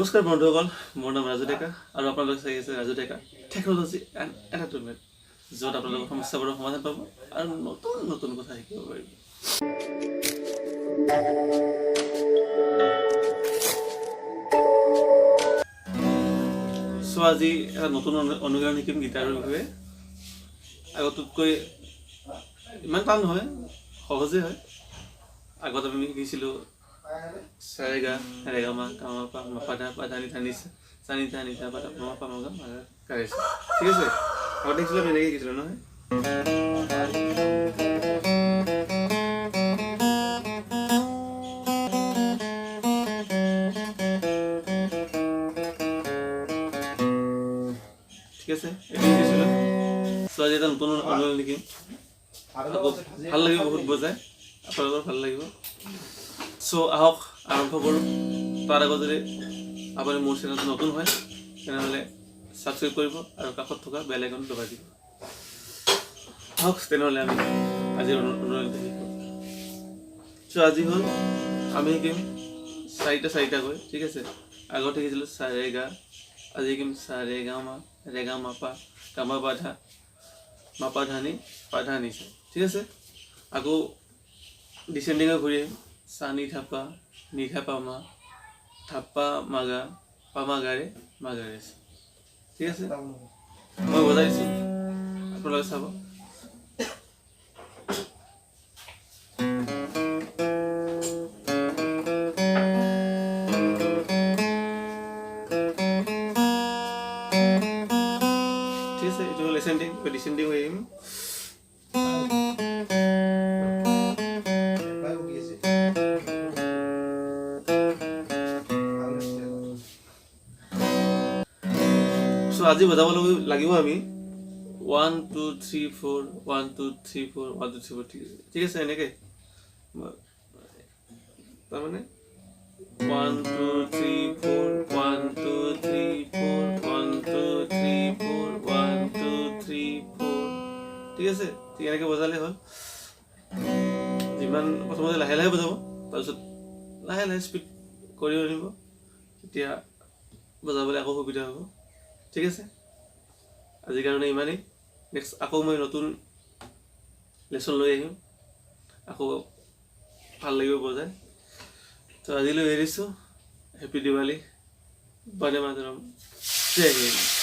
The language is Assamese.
নমস্কাৰ বন্ধুসকল, মোৰ নাম ৰাজু ডেকা আৰু আপোনালোকে চাই আছে ৰাজু ডেকা টেকন'লজি এণ্ড এণ্টাৰটেইনমেণ্ট, য'ত আপোনালোকৰ সমস্যাবোৰৰ সমাধান পাব আৰু নতুন নতুন কথা শিকিব পাৰিব। চ' আজি এটা নতুন অনুশীলন শিকিম গীটাৰৰ বিষয়ে। আগতকৈ ইমান টান নহয়, সহজেই হয়। আগত আমি শিকিছিলোঁ সাৰেগা ৰেগামা কামাপা মাপাধা পাধানি ধানিছা চানি ধানি ধা পাধা মাপা মগা মাগা গাইছে। ঠিক আছে, আগত দেখিছিলোঁ আমি এনেকৈ শিকিছিলোঁ নহয়। ঠিক আছে, এইটো শিকিছিলোঁ। চ' আজি এটা নতুন অনুশীলন শিকিম। ভাল লাগিব, বহুত বজাই আপোনালোকৰ ভাল লাগিব। চ' আহক আৰম্ভ কৰোঁ। তাৰ আগত যদি আপুনি মোৰ চেনেলটো নতুন হয় তেনেহ'লে ছাবস্ক্ৰাইব কৰিব আৰু কাষত থকা বেল আইকনটো দবাই দিব। আহক তেনেহ'লে আমি আজিৰ অনুশীলনটো শিকোঁ। চ' আজি হ'ল আমি শিকিম চাৰিটাকৈ। ঠিক আছে, আগত শিকিছিলোঁ সাৰেগা, আজি শিকিম সাৰেগামা ৰেগামাপা কামা পাধা মাপা ধানি পাধা নিচা। ঠিক আছে, আকৌ ডিচেণ্ডিঙে ঘূৰি আহিম। চানি থাপা নি থাপা মা থাপা মাগা পামাগাৰে মাগাৰে। ঠিক আছে, মই বজাইছোঁ, আপোনালোকে চাব। ঠিক আছে, এইটো হ'ল এচেণ্ডিং, ডিচেণ্ডিং হৈ আহিম। চ' আজি বজাব লাগিব আমি 1 2 3 4 1 2 3 4 1 2 3 4। ঠিক আছে, এনেকৈ তাৰমানে 1 2 3 4 1 2 3 4 1 2 3 4 1 2 3 4। ঠিক আছে, ঠিক এনেকৈ বজালে হ'ল। যিমান প্ৰথমতে লাহে লাহে বজাব, তাৰপিছত লাহে লাহে স্পীড কৰি আনিব, তেতিয়া বজাবলৈ আকৌ সুবিধা হ'ব। ঠিক আছে, আজিৰ কাৰণে ইমানেই। নেক্সট আকৌ মই নতুন লেচন লৈ আহিম, আকৌ ভাল লাগিব বজাই। তো আজিলৈ এৰিছোঁ। হেপী দিৱালী, বন্দে মাতৰম, জয় হিন্দ।